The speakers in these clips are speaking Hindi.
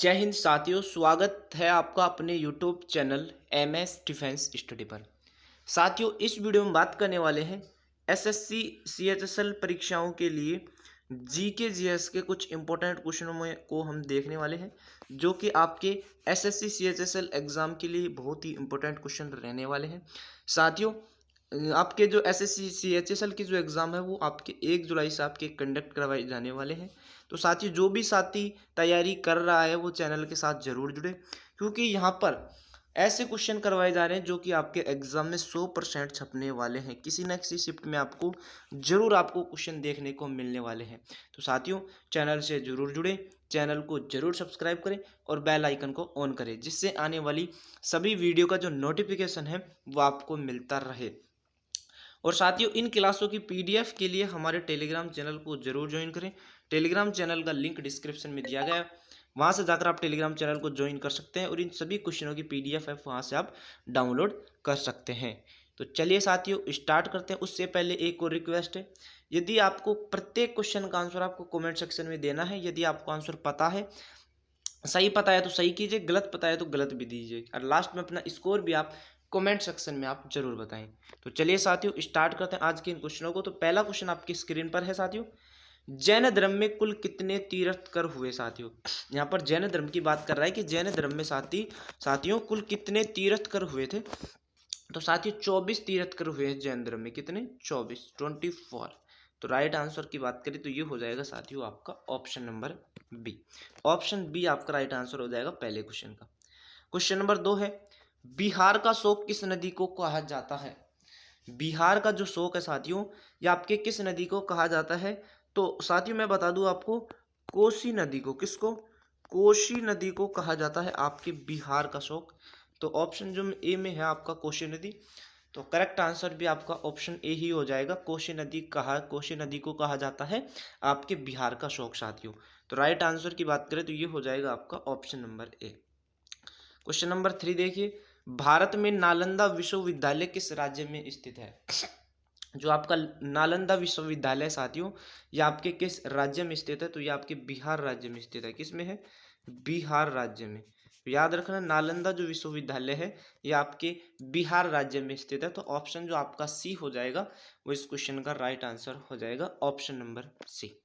जय हिंद साथियों, स्वागत है आपका अपने YouTube channel MS defence study पर। साथियों, इस वीडियो में बात करने वाले हैं एसएससी सीएचएसएल परीक्षाओं के लिए जीके जीएस के कुछ इंपॉर्टेंट क्वेश्चनों में को हम देखने वाले हैं, जो कि आपके एसएससी सीएचएसएल एग्जाम के लिए बहुत ही इंपॉर्टेंट क्वेश्चन रहने वाले हैं। साथियों, आपके जो एसएससी सीएचएसएल की जो एग्ज़ाम है वो आपके 1 जुलाई से आपके कंडक्ट करवाए जाने वाले हैं। तो साथियों, जो भी साथी तैयारी कर रहा है वो चैनल के साथ ज़रूर जुड़े, क्योंकि यहाँ पर ऐसे क्वेश्चन करवाए जा रहे हैं जो कि आपके एग्ज़ाम में 100% छपने वाले हैं। किसी न किसी शिफ्ट में आपको ज़रूर आपको क्वेश्चन देखने को मिलने वाले हैं। तो साथियों, चैनल से ज़रूर जुड़े, चैनल को ज़रूर सब्सक्राइब करें और बेल आइकन को ऑन करें, जिससे आने वाली सभी वीडियो का जो नोटिफिकेशन है वो आपको मिलता रहे। और साथियों, इन क्लासों की पीडीएफ के लिए हमारे टेलीग्राम चैनल को जरूर ज्वाइन करें। टेलीग्राम चैनल का लिंक डिस्क्रिप्शन में दिया गया है, वहां से जाकर आप टेलीग्राम चैनल को ज्वाइन कर सकते हैं और इन सभी क्वेश्चनों की पीडीएफ है वहां से आप डाउनलोड कर सकते हैं। तो चलिए साथियों, स्टार्ट करते हैं। उससे पहले एक और रिक्वेस्ट है, यदि आपको प्रत्येक क्वेश्चन का आंसर आपको कमेंट सेक्शन में देना है। यदि आपको आंसर पता है, सही पता है तो सही कीजिए, गलत पता है तो गलत भी दीजिए, और लास्ट में अपना स्कोर भी आप कमेंट सेक्शन में आप जरूर बताएं। तो चलिए साथियों, स्टार्ट करते हैं आज के इन क्वेश्चनों को। तो पहला क्वेश्चन आपकी स्क्रीन पर है साथियों, जैन धर्म में कुल कितने तीर्थकर हुए। साथियों, यहाँ पर जैन धर्म की बात कर रहा है कि जैन धर्म में साथियों कुल कितने तीर्थकर हुए थे। तो साथियों 24 तीर्थकर हुए हैं जैन धर्म में। कितने? 24। तो राइट आंसर की बात करें तो ये हो जाएगा साथियों आपका option number B. Option B आपका राइट आंसर हो जाएगा पहले क्वेश्चन का। क्वेश्चन नंबर 2 है, बिहार का शोक किस नदी को कहा जाता है। बिहार का जो शोक है साथियों, ये आपके किस नदी को कहा जाता है। तो साथियों मैं बता दूं आपको, कोसी नदी को। किसको? कोसी नदी को कहा जाता है आपके बिहार का शोक। तो ऑप्शन जो ए में है आपका कोसी नदी, तो करेक्ट आंसर भी आपका ऑप्शन ए ही हो जाएगा। कोसी नदी को कहा जाता है आपके बिहार का शोक साथियों। तो राइट आंसर की बात करें तो ये हो जाएगा आपका option number A. Question number 3 देखिए, भारत में नालंदा विश्वविद्यालय किस राज्य में स्थित है। जो आपका नालंदा विश्वविद्यालय साथियों, ये आपके किस राज्य में स्थित है। तो ये आपके बिहार राज्य में स्थित है। किस में है? बिहार राज्य में। तो याद रखना, नालंदा जो विश्वविद्यालय है ये आपके बिहार राज्य में स्थित है। तो ऑप्शन जो आपका सी हो जाएगा वो इस क्वेश्चन का राइट आंसर हो जाएगा, ऑप्शन नंबर सी।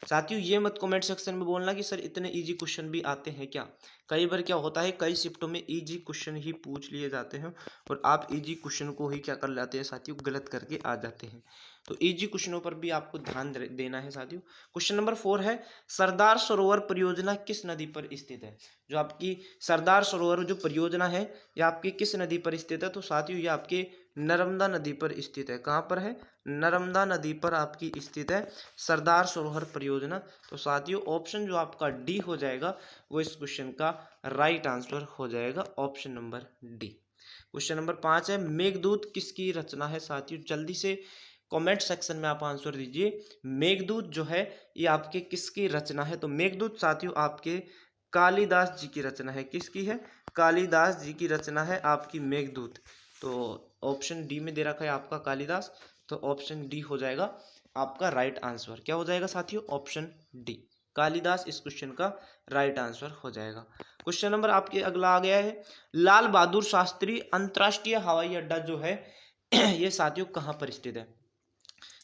साथियों ये मत कमेंट सेक्शन में बोलना कि सर इतने इजी क्वेश्चन भी आते हैं क्या। कई बार क्या होता है, कई शिफ्टों में इजी क्वेश्चन ही पूछ लिए जाते हैं और आप इजी क्वेश्चन को ही क्या कर लेते हैं साथियों, गलत करके आ जाते हैं। तो इजी क्वेश्चनों पर भी आपको ध्यान देना है साथियों। क्वेश्चन नंबर 4 है, सरदार सरोवर परियोजना किस नदी पर स्थित है। जो आपकी सरदार सरोवर जो परियोजना है ये आपकी किस नदी पर स्थित है। तो साथियों ये आपके नर्मदा नदी पर स्थित है। कहाँ पर है? नर्मदा नदी पर आपकी स्थित है सरदार सरोवर परियोजना। तो साथियों ऑप्शन जो आपका डी हो जाएगा वो इस क्वेश्चन का राइट आंसर हो जाएगा, option number D. Question number 5 है, मेघदूत किसकी रचना है। साथियों जल्दी से कमेंट सेक्शन में आप आंसर दीजिए, मेघदूत जो है ये आपके किसकी रचना है। तो मेघदूत साथियों आपके कालिदास जी की रचना है। किसकी है? कालिदास जी की रचना है आपकी मेघदूत। तो ऑप्शन डी में दे रखा है आपका कालिदास, तो ऑप्शन डी हो जाएगा आपका राइट आंसर। क्या हो जाएगा साथियों? ऑप्शन डी, कालिदास इस क्वेश्चन का राइट आंसर हो जाएगा। क्वेश्चन नंबर आपके अगला आ गया है, लाल बहादुर शास्त्री अंतर्राष्ट्रीय हवाई अड्डा जो है ये साथियों कहाँ पर स्थित है।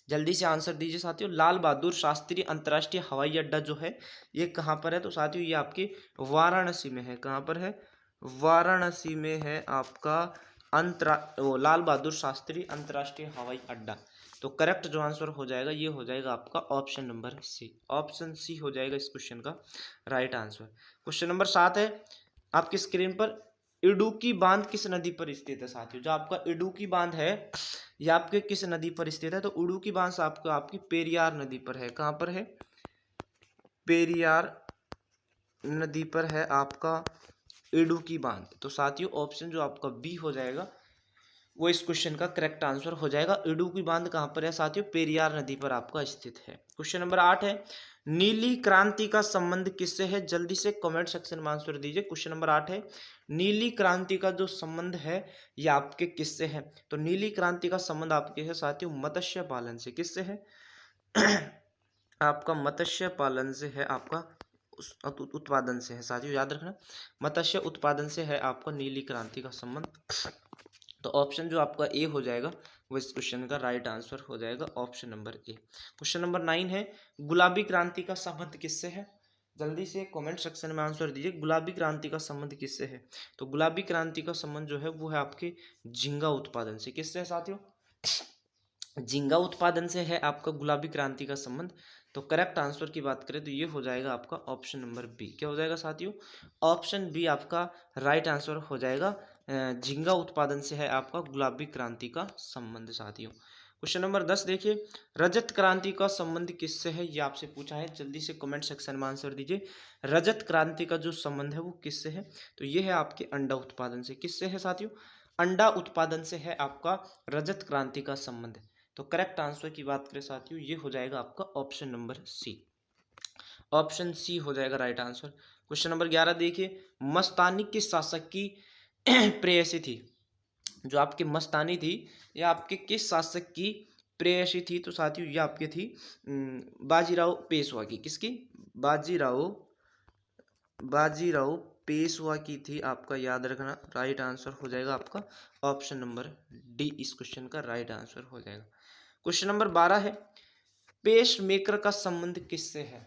जल्दी से आंसर दीजिए साथियों, लाल बहादुर शास्त्री अंतर्राष्ट्रीय हवाई अड्डा जो है ये कहाँ पर है। तो साथियों ये आपके वाराणसी में है। कहाँ पर है? वाराणसी में है आपका लाल बहादुर शास्त्री अंतर्राष्ट्रीय हवाई अड्डा। तो करेक्ट जो आंसर हो जाएगा ये हो जाएगा आपका option number C. Option C हो जाएगा इस क्वेश्चन का राइट आंसर। क्वेश्चन नंबर 7 है आपकी स्क्रीन पर, इडुक्की बांध किस नदी पर स्थित है। साथियों जो आपका इडुक्की बांध है ये आपके किस नदी पर स्थित है। तो इडुक्की बांध आपको आपकी पेरियार नदी पर है। कहाँ पर है? पेरियार नदी पर है आपका इडुक्की बांध। तो साथियों ऑप्शन जो आपका बी हो जाएगा वो इस क्वेश्चन का करेक्ट आंसर हो जाएगा। इडुक्की बांध कहाँ पर है साथियों? पेरियार नदी पर आपका स्थित है। क्वेश्चन नंबर 8 है, नीली क्रांति का संबंध किससे है। जल्दी से कमेंट सेक्शन में आंसर दीजिए। क्वेश्चन नंबर 8 है, नीली क्रांति का जो संबंध है ये आपके किससे है। तो नीली क्रांति का संबंध आपके है साथियों मत्स्य पालन से। किससे है? आपका मत्स्य पालन से है आपका उत्पादन से है साथियों, याद रखना। मत्स्य उत्पादन से है आपका नीली क्रांति का संबंध। तो ऑप्शन जो आपका ए हो जाएगा वो इस क्वेश्चन का राइट आंसर हो जाएगा, option number A. Question number 9 है, गुलाबी क्रांति का संबंध किससे है? जल्दी से कमेंट सेक्शन में आंसर दीजिए, गुलाबी क्रांति का संबंध किससे है? तो गुलाबी क्रांति का संबंध जो है वो है आपके झींगा उत्पादन से। किससे है साथियों? झींगा उत्पादन से है आपका गुलाबी क्रांति का संबंध। तो करेक्ट आंसर की बात करें तो ये हो जाएगा आपका ऑप्शन नंबर बी। क्या हो जाएगा साथियों? ऑप्शन बी आपका राइट आंसर हो जाएगा। झींगा उत्पादन से है आपका गुलाबी क्रांति का संबंध साथियों। क्वेश्चन नंबर 10 देखिए, रजत क्रांति का संबंध किससे है? ये आपसे पूछा है, जल्दी से कमेंट सेक्शन में आंसर दीजिए। रजत क्रांति का जो संबंध है वो किससे है? तो ये है आपके अंडा उत्पादन से। किससे है साथियों? अंडा उत्पादन से है आपका रजत क्रांति का संबंध। तो करेक्ट आंसर की बात करें साथियों, ये हो जाएगा आपका option number C. Option C हो जाएगा राइट आंसर। क्वेश्चन नंबर 11 देखिए, मस्तानी किस शासक की प्रेयसी थी? जो आपकी मस्तानी थी ये आपके किस शासक की प्रेयसी थी? तो साथियों ये आपकी थी बाजीराव पेशवा की। किसकी? बाजीराव पेशवा की थी। आपका याद रखना, राइट आंसर हो जाएगा आपका ऑप्शन नंबर डी, इस क्वेश्चन का राइट आंसर हो जाएगा। क्वेश्चन नंबर 12 है, पेस मेकर का संबंध किससे है?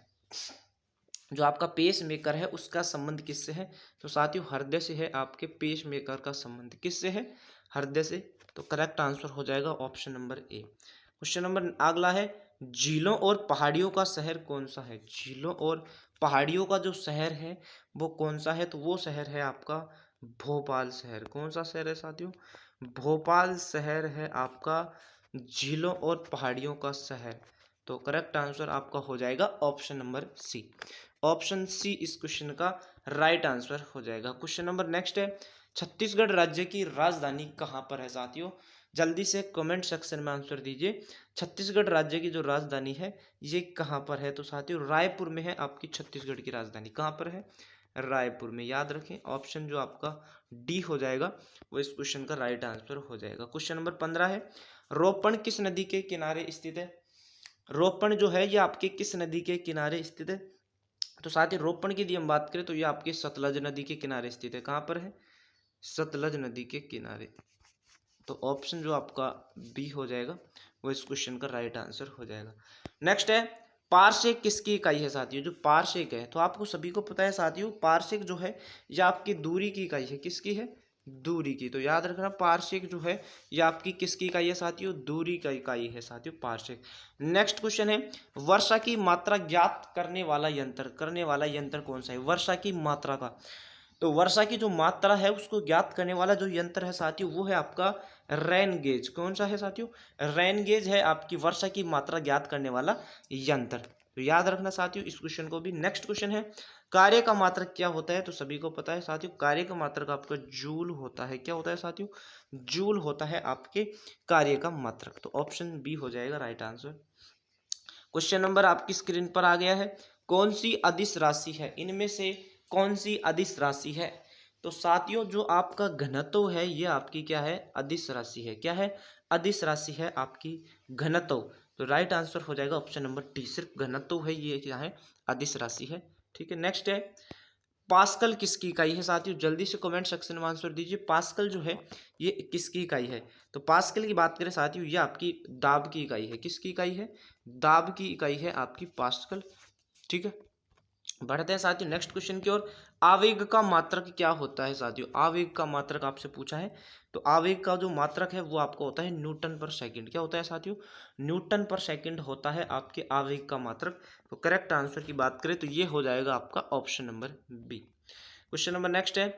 जो आपका पेस मेकर है उसका संबंध किससे है? तो साथियों हृदय से है। आपके पेस मेकर का संबंध किससे है? हृदय से। तो करेक्ट आंसर हो जाएगा option number A. Question number अगला है, झीलों और पहाड़ियों का शहर कौन सा है? झीलों और पहाड़ियों का जो शहर है वो कौन सा है? तो वो शहर है आपका भोपाल शहर। कौन सा शहर है साथियों? भोपाल शहर है आपका झीलों और पहाड़ियों का शहर। तो करेक्ट आंसर आपका हो जाएगा option number C. Option C इस क्वेश्चन का राइट आंसर हो जाएगा। क्वेश्चन नंबर नेक्स्ट है, छत्तीसगढ़ राज्य की राजधानी कहाँ पर है साथियों? जल्दी से कमेंट सेक्शन में आंसर दीजिए। छत्तीसगढ़ राज्य की जो राजधानी है ये कहाँ पर है? तो साथियों रायपुर में है आपकी छत्तीसगढ़ की राजधानी। कहाँ पर है? रायपुर में। याद रखें, ऑप्शन जो आपका डी हो जाएगा वो इस क्वेश्चन का राइट आंसर हो जाएगा। क्वेश्चन नंबर 15 है, रोपण किस नदी के किनारे स्थित है? रोपण जो है ये आपके किस नदी के किनारे स्थित है? तो साथ ही रोपण की यदि हम बात करें तो ये आपके सतलज नदी के किनारे स्थित है। कहाँ पर है? सतलज नदी के किनारे। तो ऑप्शन जो आपका बी हो जाएगा वो इस क्वेश्चन का राइट आंसर हो जाएगा। नेक्स्ट है, पारसेक किसकी इकाई है साथियों? जो पारसेक है तो आपको सभी को पता है साथियों, पारसेक जो है ये आपकी दूरी की इकाई है। किसकी है? दूरी की। तो याद रखना पारसेक जो है ये आपकी किसकी इकाई है साथियों? दूरी का इकाई है साथियों पारसेक। नेक्स्ट क्वेश्चन है, वर्षा की मात्रा ज्ञात करने वाला यंत्र कौन सा है? वर्षा की मात्रा का, तो वर्षा की जो मात्रा है उसको ज्ञात करने वाला जो यंत्र है साथियों वो है आपका रेन गेज। कौन सा है साथियों? रेन गेज है आपकी वर्षा की मात्रा ज्ञात करने वाला यंत्र। तो याद रखना साथियों इस क्वेश्चन को भी। नेक्स्ट क्वेश्चन है, कार्य का मात्रक क्या होता है? तो सभी को पता है साथियों, कार्य का मात्रक आपका जूल होता है। क्या होता है साथियों? जूल होता है आपके कार्य का मात्रक। तो ऑप्शन बी हो जाएगा राइट आंसर। क्वेश्चन नंबर आपकी स्क्रीन पर आ गया है, कौन सी अदिश राशि है? इनमें से कौन सी अदिश राशि है? तो साथियों जो आपका घनत्व है ये आपकी क्या है? अदिश राशि है। क्या है? अदिश राशि है आपकी घनत्व। तो राइट आंसर हो जाएगा ऑप्शन नंबर डी, सिर्फ घनत्व है ये क्या है? अदिश राशि है। ठीक है। नेक्स्ट है, पास्कल किसकी इकाई है साथियों? जल्दी से कमेंट सेक्शन में आंसर दीजिए। पास्कल जो है ये किसकी इकाई है? तो पास्कल की बात करें साथियों ये आपकी दाब की इकाई है। किसकी इकाई है? दाब की इकाई है आपकी पास्कल। ठीक है, बढ़ते हैं साथियों नेक्स्ट क्वेश्चन की ओर। आवेग का मात्रक क्या होता है साथियों? आवेग का मात्रक आपसे पूछा है। तो आवेग का जो मात्रक है वो आपको होता है न्यूटन पर सेकंड। क्या होता है साथियों? न्यूटन पर सेकंड होता है आपके आवेग का मात्रक। तो करेक्ट आंसर की बात करें तो ये हो जाएगा आपका option number B. Question number next है,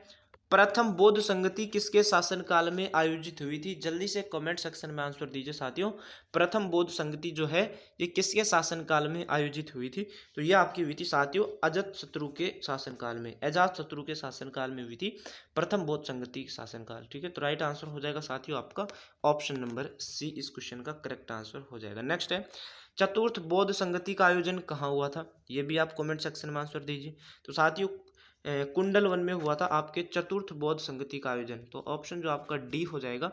प्रथम बौद्ध संगति किसके शासनकाल में आयोजित हुई थी? जल्दी से कमेंट सेक्शन में आंसर दीजिए साथियों। प्रथम बौद्ध संगति जो है ये किसके शासनकाल में आयोजित हुई थी? तो ये आपकी हुई थी साथियों अजात शत्रु के शासनकाल में। अजात शत्रु के शासनकाल में हुई थी प्रथम बौद्ध संगति शासनकाल। ठीक है, तो राइट आंसर हो जाएगा साथियों आपका ऑप्शन नंबर सी, इस क्वेश्चन का करेक्ट आंसर हो जाएगा। नेक्स्ट है, चतुर्थ बौद्ध संगति का आयोजन कहाँ हुआ था? ये भी आप कमेंट सेक्शन में आंसर दीजिए। तो साथियों कुंडल वन में हुआ था आपके चतुर्थ बौद्ध संगति का आयोजन। तो ऑप्शन जो आपका डी हो जाएगा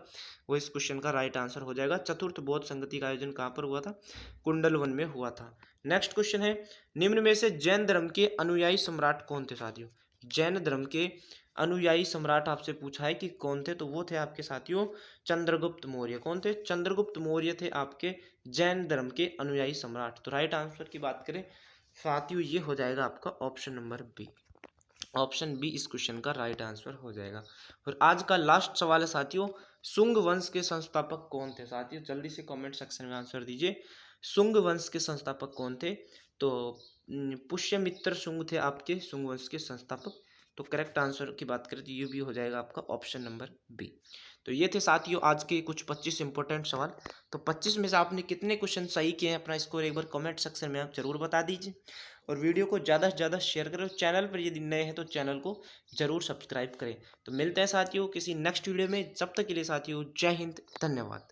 वो इस क्वेश्चन का राइट आंसर हो जाएगा। चतुर्थ बौद्ध संगति का आयोजन कहाँ पर हुआ था? कुंडल वन में हुआ था। नेक्स्ट क्वेश्चन है, निम्न में से जैन धर्म के अनुयायी सम्राट कौन थे साथियों? जैन धर्म के अनुयायी सम्राट आपसे पूछा है कि कौन थे, तो वो थे आपके साथियों चंद्रगुप्त मौर्य। कौन थे? चंद्रगुप्त मौर्य थे आपके जैन धर्म के अनुयायी सम्राट। तो राइट आंसर की बात करें साथियों ये हो जाएगा आपका option number B. Option B इस क्वेश्चन का राइट आंसर हो जाएगा। और आज का लास्ट सवाल है साथियों, सुंग वंश के संस्थापक कौन थे? साथियों जल्दी से कमेंट सेक्शन में आंसर दीजिए। सुंग वंश के संस्थापक कौन थे? तो पुष्यमित्र शुंग थे आपके सुंग वंश के संस्थापक। तो करेक्ट आंसर की बात करें तो ये भी हो जाएगा आपका ऑप्शन नंबर बी। तो ये थे साथियों आज के कुछ 25 इंपॉर्टेंट सवाल। तो 25 में से आपने कितने क्वेश्चन सही किए हैं अपना स्कोर एक बार कमेंट सेक्शन में आप जरूर बता दीजिए। और वीडियो को ज़्यादा से ज़्यादा शेयर करें। चैनल पर यदि नए हैं तो चैनल को जरूर सब्सक्राइब करें। तो मिलते हैं साथियों किसी नेक्स्ट वीडियो में, जब तक के लिए साथियों जय हिंद, धन्यवाद।